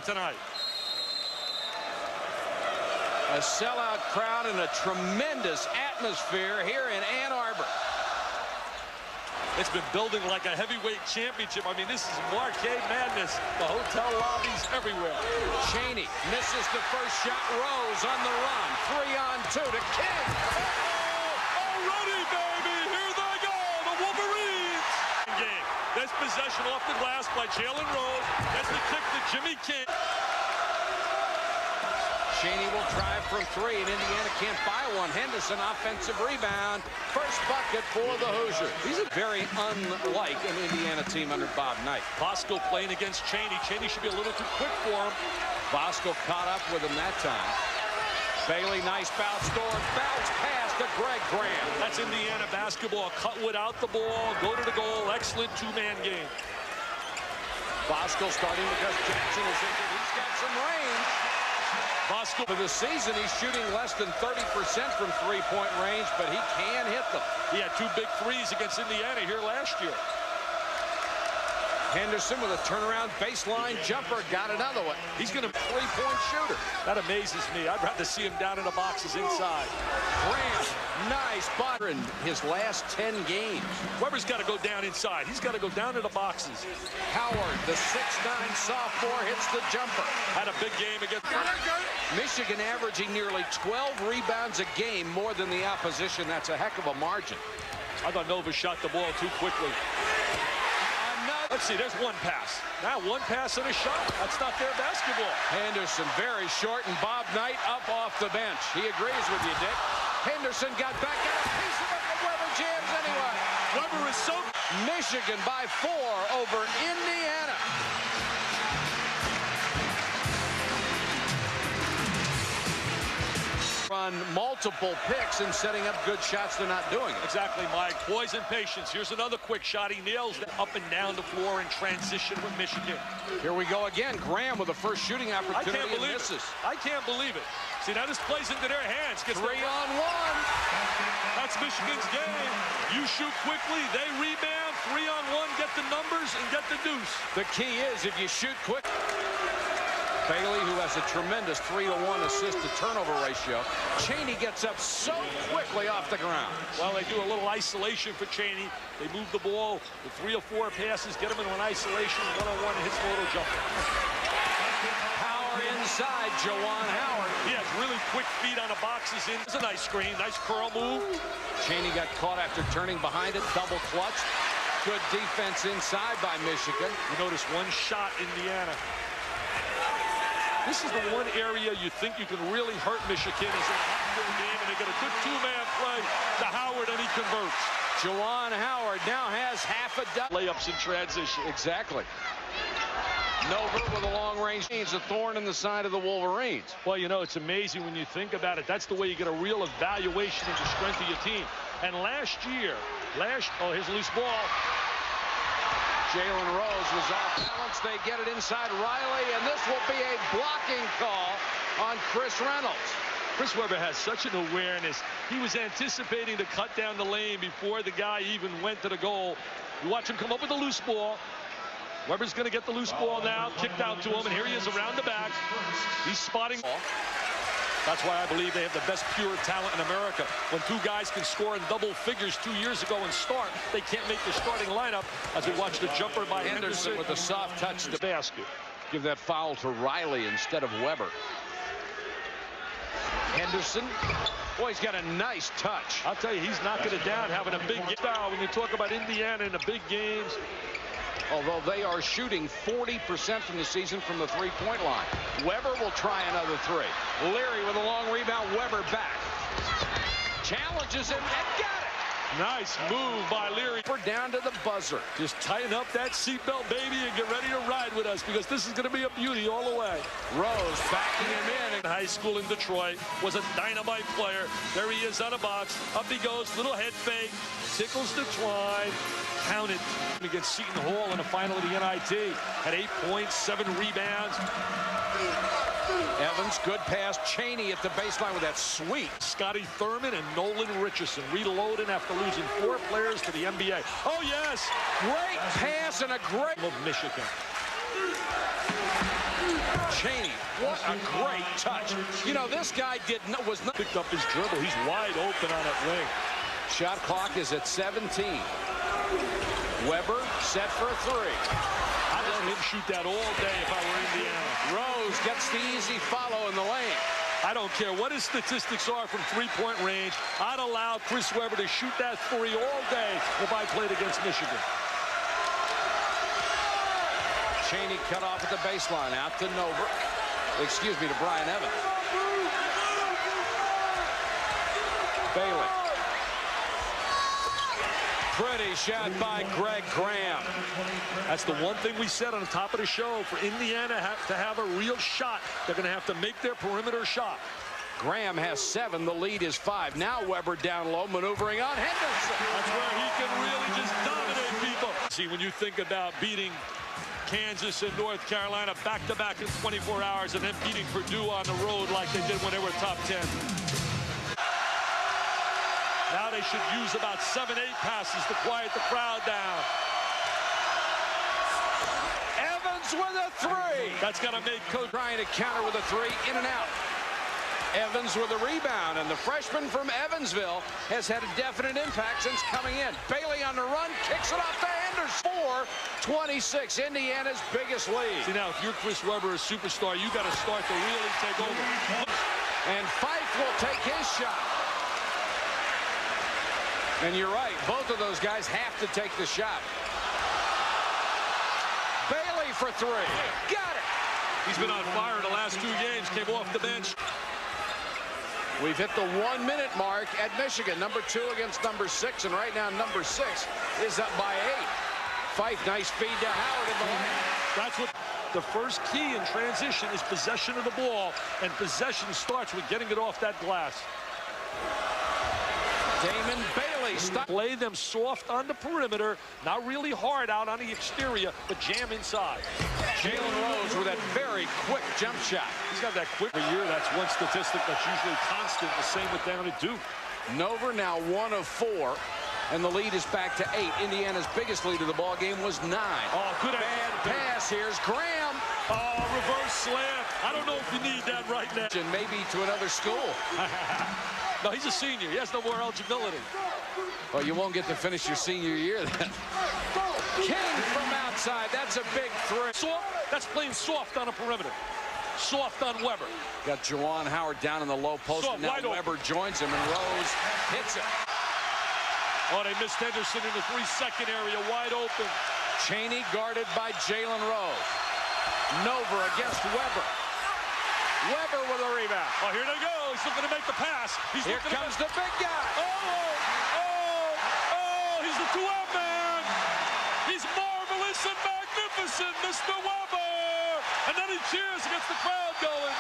tonight. A sellout crowd and a tremendous atmosphere here in Ann Arbor. It's been building like a heavyweight championship. I mean, this is marquee madness. The hotel lobbies everywhere. Cheaney misses the first shot. Rose on the run. 3-on-2 to King. Already, baby. Here they go. The Wolverines. Game. There's possession off the glass by Jalen Rose. That's the kick to Jimmy King. Cheaney will drive from 3, and Indiana can't buy one. Henderson, offensive rebound. First bucket for the Hoosiers. These are very unlike an Indiana team under Bob Knight. Bosco playing against Cheaney. Cheaney should be a little too quick for him. Bosco caught up with him that time. Bailey, nice bounce score. Bounce pass to Greg Graham. That's Indiana basketball. Cut without the ball. Go to the goal. Excellent two-man game. Bosco starting because Jackson is injured. He's got some range. Bosco for the season, he's shooting less than 30% from three-point range, but he can hit them. He had 2 big threes against Indiana here last year. Henderson with a turnaround baseline jumper, got another one. He's going to three-point shooter. That amazes me. I'd rather see him down in the boxes inside. Grant, nice butter in his last 10 games. Weber's got to go down inside. He's got to go down to the boxes. Howard, the 6'9 sophomore, hits the jumper. Had a big game against Michigan, averaging nearly 12 rebounds a game, more than the opposition. That's a heck of a margin. I thought Nova shot the ball too quickly. Let's see, there's one pass. Now one pass and a shot. That's not their basketball. Henderson very short, and Bob Knight up off the bench. He agrees with you, Dick. Henderson got back, got a piece of it, but Weber jams anyway. Weber is so... Michigan by 4 over Indiana. Run multiple picks and setting up good shots. They're not doing it. Exactly, Mike. Poison patience. Here's another quick shot. He nails it up and down the floor in transition with Michigan. Here we go again. Graham with the first shooting opportunity. I can't believe misses. I can't believe it. See, now this plays into their hands. 3-on-1. That's Michigan's game. You shoot quickly, they rebound. 3-on-1, get the numbers and get the deuce. The key is if you shoot quick. Bailey, who has a tremendous 3-to-1 assist-to-turnover ratio. Cheaney gets up so quickly off the ground. Well, they do a little isolation for Cheaney. They move the ball with 3 or 4 passes, get him into an isolation, 1-on-1, hits the little jumper. Power inside, Juwan Howard. He has really quick feet on the boxes in. It's a nice screen, nice curl move. Cheaney got caught after turning behind it, double clutched. Good defense inside by Michigan. You notice one shot, Indiana. This is the one area you think you can really hurt Michigan is in a hot game, and they get a good two-man play to Howard, and he converts. Juwan Howard now has half a dozen layups in transition. Exactly. Nova with a long-range means a thorn in the side of the Wolverines. Well, you know, it's amazing when you think about it. That's the way you get a real evaluation of the strength of your team. And last year, oh, here's a loose ball. Jalen Rose was off balance. They get it inside Riley, and this will be a blocking call on Chris Reynolds. Chris Webber has such an awareness. He was anticipating to cut down the lane before the guy even went to the goal. You watch him come up with a loose ball. Webber's going to get the loose ball now, kicked out to him, and here he is around the back. He's spotting. That's why I believe they have the best pure talent in America. When 2 guys can score in double figures 2 years ago and start, they can't make the starting lineup. As we watch the jumper by Henderson with a soft touch to the basket. Give that foul to Riley instead of Webber. Henderson, boy, he's got a nice touch. I'll tell you, he's knocking it down, having a big foul. When you talk about Indiana in the big games, although they are shooting 40% from the season from the three-point line. Webber will try another 3. Leary with a long rebound. Webber back. Challenges him and got it. Nice move by Leary. We're down to the buzzer. Just tighten up that seatbelt, baby, and get ready to ride with us because this is going to be a beauty all the way. Rose backing him in. High school in Detroit, was a dynamite player. There he is on a box. Up he goes, little head fake, tickles the twine. Counted against Seton Hall in the final of the NIT. Had 8 points, 7 rebounds. Evans, good pass. Cheaney at the baseline with that sweep. Scotty Thurman and Nolan Richardson reloading after losing 4 players to the NBA. Oh, yes. Great pass and a great of Michigan. What a great touch. You know, this guy was not picked up his dribble. He's wide open on that wing. Shot clock is at 17. Weber set for a three. I'd let him shoot that all day if I were Indiana. Rose gets the easy follow in the lane. I don't care what his statistics are from three-point range. I'd allow Chris Weber to shoot that three all day if I played against Michigan. Cheaney cut off at the baseline. Out to to Brian Evans. Bailey. Pretty shot by Greg Graham. That's the one thing we said on the top of the show. For Indiana to have a real shot, they're going to have to make their perimeter shot. Graham has 7. The lead is 5. Now Weber down low, maneuvering on Henderson. That's where he can really just dominate people. See, when you think about beating Kansas and North Carolina back-to-back in 24 hours and then beating Purdue on the road like they did when they were top 10. Now they should use about 7-8 passes to quiet the crowd down. Evans with a three. That's got to make Coach trying to counter with a three, in and out. Evans with a rebound, and the freshman from Evansville has had a definite impact since coming in. Bailey on the run, kicks it off to Henderson. 4-26, Indiana's biggest lead. See, now, if you're Chris Weber, a superstar, you got to start to really take over. And Fife will take his shot. And you're right, both of those guys have to take the shot. Bailey for three. Got it. He's been on fire the last 2 games, came off the bench. We've hit the 1-minute mark at Michigan. Number 2 against number 6, and right now number 6 is up by 8. Fife, nice feed to Howard in the lane. That's what the first key in transition is, possession of the ball, and possession starts with getting it off that glass. Damon Bailey play them soft on the perimeter, not really hard out on the exterior, but jam inside. Jalen Rose with that very quick jump shot. He's got that quick year. That's one statistic that's usually constant. The same with down at Duke. Nover now 1 of 4, and the lead is back to 8. Indiana's biggest lead of the ball game was 9. Oh, good bad pass. Here's Graham. Oh, reverse slam. I don't know if you need that right now. And maybe to another school. No, he's a senior. He has no more eligibility. Well, you won't get to finish your senior year then. King from outside. That's a big three. Soft. That's playing soft on a perimeter. Soft on Weber. Got Juwan Howard down in the low post. Soft, and now Weber joins him, and Rose hits it. Oh, they missed Henderson in the 3-second area, wide open. Cheaney guarded by Jalen Rose. Nover against Weber. Weber with a rebound. Oh, here they go. He's looking to make the pass. Here comes the big guy. He's the 2-out man. He's marvelous and magnificent, Mr. Weber. And then he cheers and gets the crowd going.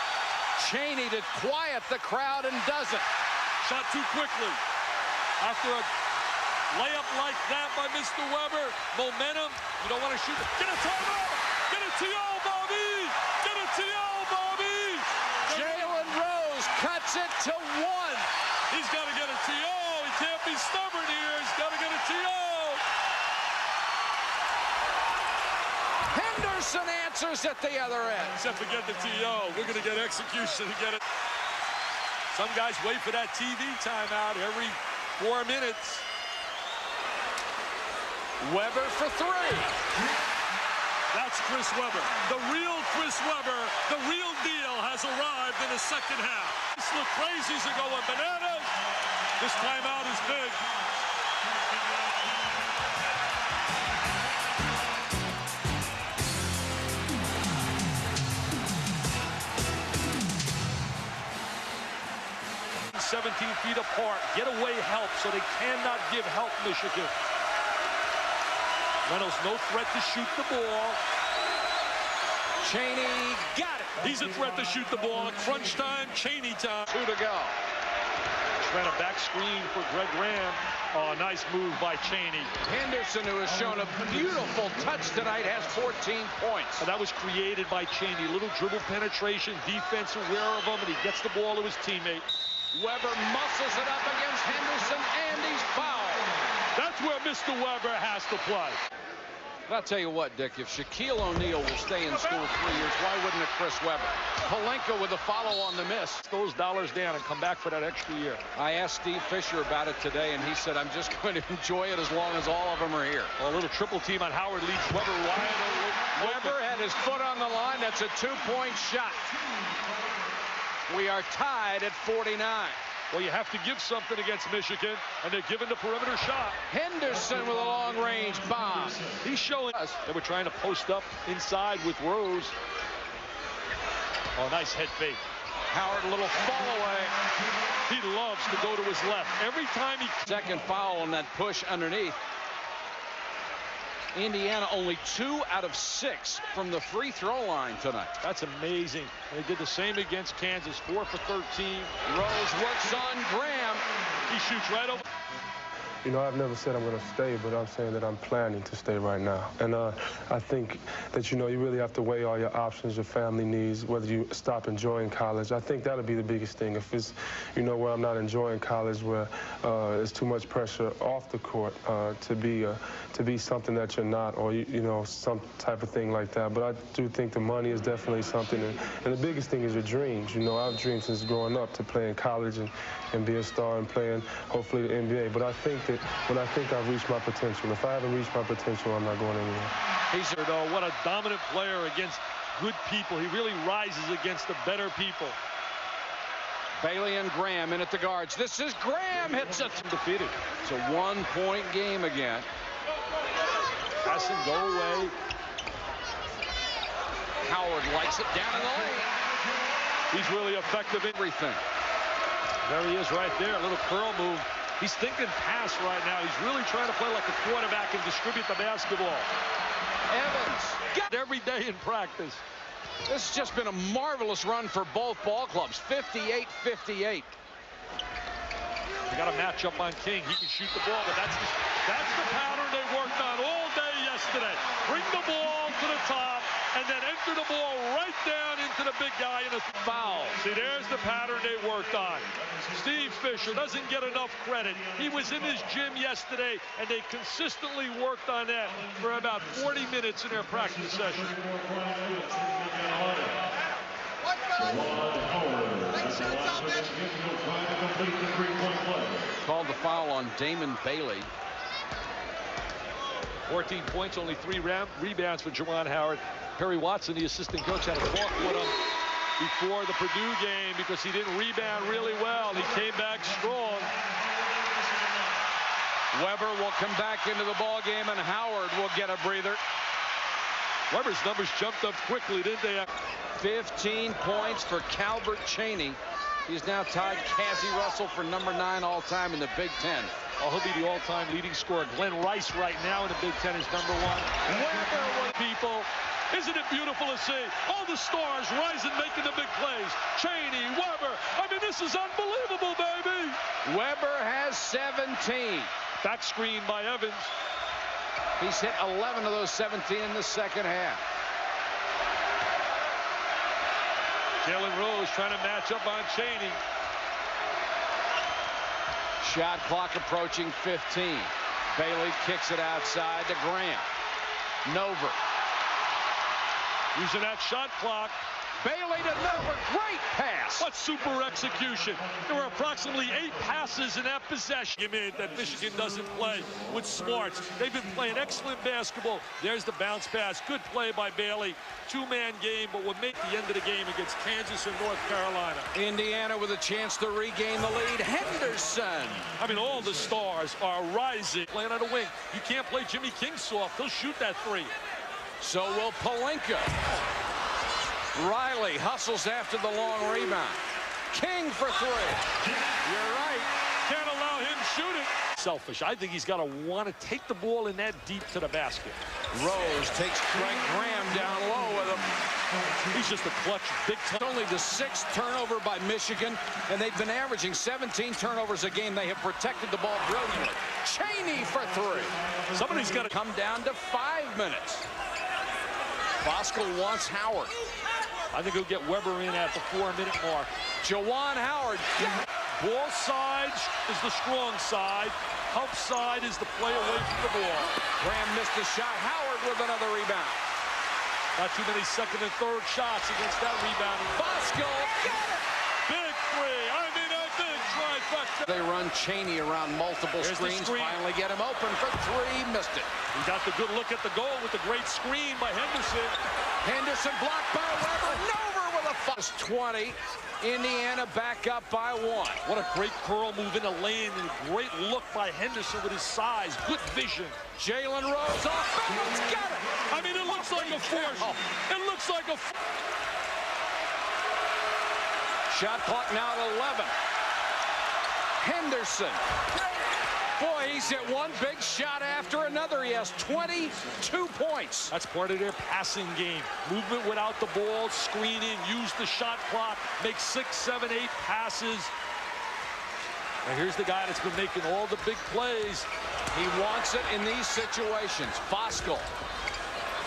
Cheaney to quiet the crowd and doesn't. Shot too quickly. After a layup like that by Mr. Weber, momentum, you don't want to shoot it. Get a timeout. Get a TO, Bobby. Get a TO, Bobby. Jalen Rose cuts it to 1. He's got to get a TO. He can't be stubborn here. He's got to get a TO. Henderson answers at the other end. Except to get the TO. We're going to get execution to get it. Some guys wait for that TV timeout every 4 minutes. Weber for 3. That's Chris Weber. The real Chris Weber, the real deal, has arrived in the second half. The crazies are going bananas. This timeout is big. ...17 feet apart. Get away help, so they cannot give help Michigan. Reynolds no threat to shoot the ball. Cheaney got it. He's a threat to shoot the ball. Crunch time, Cheaney time. 2 to go. Trying a back screen for Greg Graham. Oh, nice move by Cheaney. Henderson, who has shown a beautiful touch tonight, has 14 points. And that was created by Cheaney. Little dribble penetration, defense aware of him, and he gets the ball to his teammate. Weber muscles it up against Henderson, and he's fouled. That's where Mr. Weber has to play. I'll tell you what, Dick, if Shaquille O'Neal will stay in school 3 years, why wouldn't it Chris Webber? Palenka with a follow on the miss. Those dollars down and come back for that extra year. I asked Steve Fisher about it today, and he said, I'm just going to enjoy it as long as all of them are here. Well, a little triple team on Howard leads Webber wide open. Webber had his foot on the line. That's a two-point shot. We are tied at 49. Well, you have to give something against Michigan, and they're giving the perimeter shot. Henderson with a long-range bomb. He's showing us they were trying to post up inside with Rose. Oh, nice head fake. Howard, a little fall away. He loves to go to his left. Every time he... Second foul on that push underneath. Indiana only 2 out of 6 from the free throw line tonight. That's amazing. They did the same against Kansas, 4 for 13. Rose works on Graham. He shoots right over. You know, I've never said I'm going to stay, but I'm saying that I'm planning to stay right now. And I think that, you know, you really have to weigh all your options, your family needs, whether you stop enjoying college. I think that'll be the biggest thing. If it's, you know, where I'm not enjoying college, where there's too much pressure off the court to be something that you're not, or, you know, some type of thing like that. But I do think the money is definitely something. And the biggest thing is your dreams. You know, I've dreamed since growing up to play in college and be a star and playing, hopefully, the NBA. But I think that when I think I've reached my potential, if I haven't reached my potential, I'm not going anywhere. He's what a dominant player against good people. He really rises against the better people. Bailey and Graham in at the guards. This is Graham hits it. Defeated. It's a one-point game again. Pass and go away. Howard lights it down in the lane. He's really effective in everything. There he is right there. A little curl move. He's thinking pass right now. He's really trying to play like a quarterback and distribute the basketball. Evans. Got every day in practice. This has just been a marvelous run for both ball clubs. 58-58. They got a matchup on King. He can shoot the ball, but that's the pattern they worked on all day yesterday. Bring the ball to the top and then enter the ball right down into the big guy in a foul. See, there's the pattern they worked on. Steve Fisher doesn't get enough credit. He was in his gym yesterday, and they consistently worked on that for about 40 minutes in their practice session. Called the foul on Damon Bailey. 14 points, only 3 rebounds for Juwan Howard. Perry Watson, the assistant coach, had a talk with him before the Purdue game because he didn't rebound really well. He came back strong. Webber will come back into the ball game, and Howard will get a breather. Webber's numbers jumped up quickly, didn't they? 15 points for Calbert Cheaney. He's now tied Cassie Russell for number 9 all-time in the Big Ten. Oh, he'll be the all-time leading scorer. Glenn Rice right now in the Big Ten is number 1. Webber with people. Isn't it beautiful to see? All the stars rising, making the big plays. Cheaney, Webber. I mean, this is unbelievable, baby. Webber has 17. Back screen by Evans. He's hit 11 of those 17 in the second half. Jalen Rose trying to match up on Cheaney. Shot clock approaching 15. Bailey kicks it outside to Graham. Nover. Using that shot clock. Bailey to Nover. Great pass. What super execution. There were approximately 8 passes in that possession. You mean that Michigan doesn't play with smarts. They've been playing excellent basketball. There's the bounce pass. Good play by Bailey. 2-man game, but would make the end of the game against Kansas and North Carolina. Indiana with a chance to regain the lead. Henderson. I mean, all the stars are rising. Playing on the wing. You can't play Jimmy King soft. He'll shoot that 3. So will Palenka. Riley hustles after the long rebound. King for 3. You're right. Can't allow him shooting. Selfish. I think he's got to want to take the ball in that deep to the basket. Rose takes Frank Graham down low with him. He's just a clutch big time. Only the 6th turnover by Michigan, and they've been averaging 17 turnovers a game. They have protected the ball brilliantly. Cheaney for 3. Somebody's got to come down to 5 minutes. Bosco wants Howard. I think he'll get Webber in at the 4-minute mark. Juwan Howard. Ball sides is the strong side. tough side is to play away from the ball. Graham missed a shot. Howard with another rebound. Not too many second and third shots against that rebound. Bosco. Big three. I mean, a big trifecta. They run Cheaney around multiple screens. Finally get him open for three. Missed it. He got the good look at the goal with the great screen by Henderson. Henderson blocked by Weber. Over with a 20. Indiana back up by 1. What a great curl move in the lane. And a great look by Henderson with his size. Good vision. Jalen Rose off bounds. Got it. I mean, it looks like a force. It looks like a... Shot clock now at 11. Henderson. Boy, he's hit one big shot after another. He has 22 points. That's part of their passing game. Movement without the ball, screening, use the shot clock, make 6, 7, 8 passes. Now here's the guy that's been making all the big plays. He wants it in these situations. Bosco.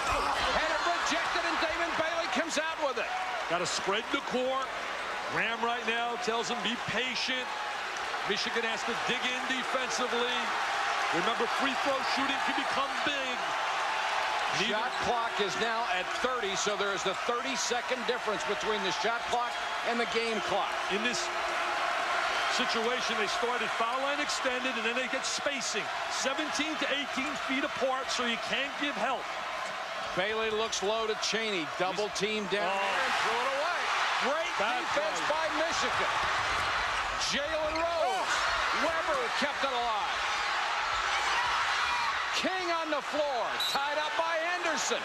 Had it rejected, and Damon Bailey comes out with it. Got to spread the court. Graham right now tells him be patient. Michigan has to dig in defensively. Remember, free throw shooting can become big. Shot clock is now at 30, so there is the 30-second difference between the shot clock and the game clock. In this situation, they started foul line extended, and then they get spacing 17 to 18 feet apart, so you can't give help. Bailey looks low to Cheaney. Double team down there and threw it away. Great defense by Michigan. Jalen Rose. Weber kept it alive. King on the floor. Tied up by Henderson.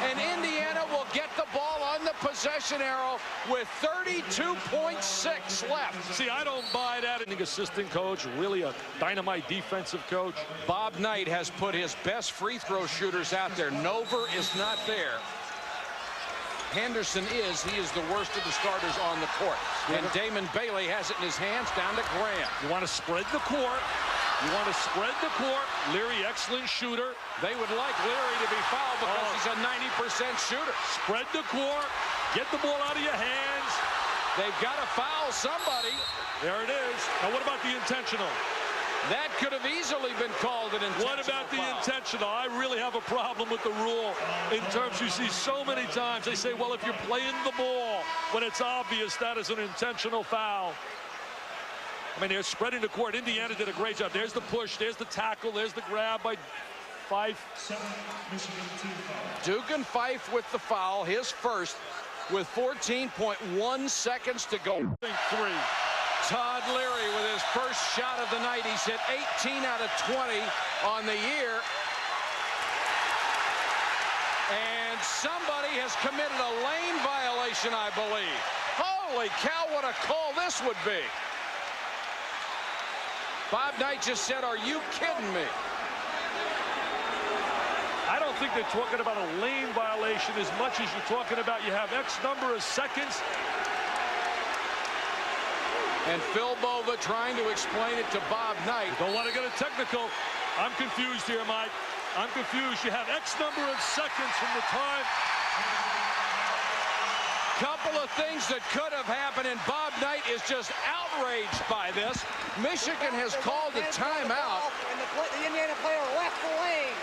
And Indiana will get the ball on the possession arrow with 32.6 left. See, I don't buy that. An assistant coach, really a dynamite defensive coach. Bob Knight has put his best free throw shooters out there. Nover is not there. Henderson is. He is the worst of the starters on the court. And Damon Bailey has it in his hands down to Graham. You want to spread the court. You want to spread the court. Leary, excellent shooter. They would like Leary to be fouled because he's a 90% shooter. Spread the court. Get the ball out of your hands. They've got to foul somebody. There it is. Now, what about the intentional? That could have easily been called an intentional What about the foul. intentional? I really have a problem with the rule in terms you see so many times. They say, well, if you're playing the ball, when it's obvious that is an intentional foul. I mean, they're spreading the court. Indiana did a great job. There's the push. There's the tackle. There's the grab by Fife. Dugan Fife with the foul, his first, with 14.1 seconds to go. Three. Todd Leary with his first shot of the night. He's hit 18 out of 20 on the year. And somebody has committed a lane violation, I believe. Holy cow, what a call this would be. Bob Knight just said, are you kidding me? I don't think they're talking about a lane violation as much as you're talking about you have X number of seconds. And Phil Bova trying to explain it to Bob Knight. Don't want to get a technical. I'm confused here, Mike. I'm confused. You have X number of seconds from the time. Couple of things that could have happened, and Bob Knight is just outraged by this. Michigan has called a timeout. And the Indiana player left the lane.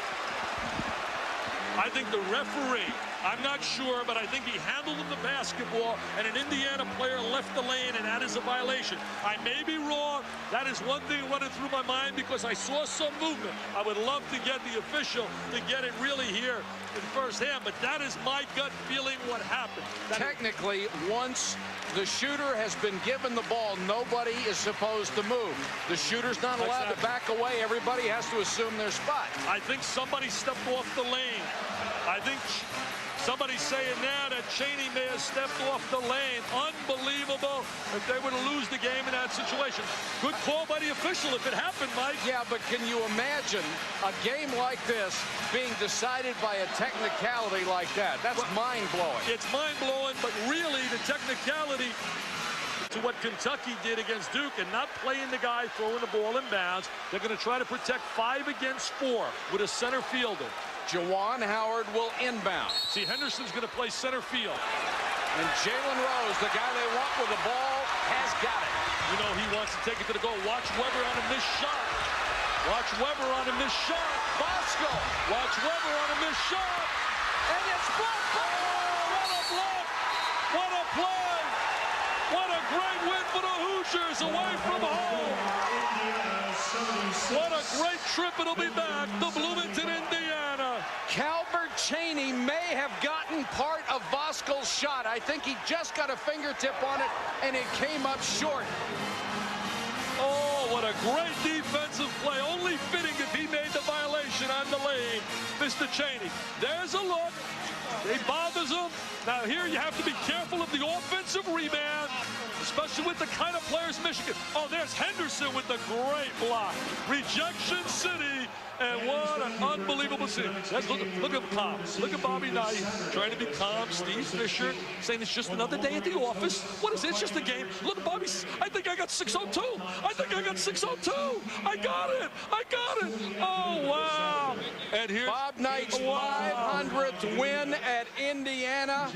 I think the referee, I'm not sure, but I think he handled the basketball, and an Indiana player left the lane, and that is a violation. I may be wrong. That is one thing running through my mind because I saw some movement. I would love to get the official to get it really here in firsthand, but that is my gut feeling what happened. Technically, once the shooter has been given the ball, nobody is supposed to move. The shooter's not allowed to back away. Everybody has to assume their spot. I think somebody stepped off the lane. I think somebody's saying now that Cheaney may have stepped off the lane. Unbelievable if they were to lose the game in that situation. Good call by the official if it happened, Mike. Yeah, but can you imagine a game like this being decided by a technicality like that? That's mind-blowing. It's mind-blowing, but really the technicality to what Kentucky did against Duke and not playing the guy throwing the ball in bounds. They're going to try to protect 5 against 4 with a center fielder. Juwan Howard will inbound. See, Henderson's going to play center field. And Jalen Rose, the guy they want with the ball, has got it. You know he wants to take it to the goal. Watch Weber on a missed shot. Watch Weber on a missed shot. Bosco. Watch Weber on a missed shot. And it's blocked. Oh, what a block. What a play. What a great win for the Hoosiers away from home. What a great trip it'll be back to Bloomington, Indiana. Calbert Cheaney may have gotten part of Bosco's shot. I think he just got a fingertip on it, and it came up short. Oh, what a great defensive play. Only fitting if he made the violation on the lane, Mr. Cheaney. There's a look. It bothers him. Now here you have to be careful of the offensive rebound, especially with the kind of players Michigan. Oh, there's Henderson with the great block. Rejection City, and what an unbelievable scene. Look at calm. Look at Bobby Knight trying to be calm. Steve Fisher saying it's just another day at the office. What is it? It's just a game. Look at Bobby. I think I got 602. I think I got 602. I got it. I got it. Oh, wow. And here's Bob Knight's 500th win at Indiana.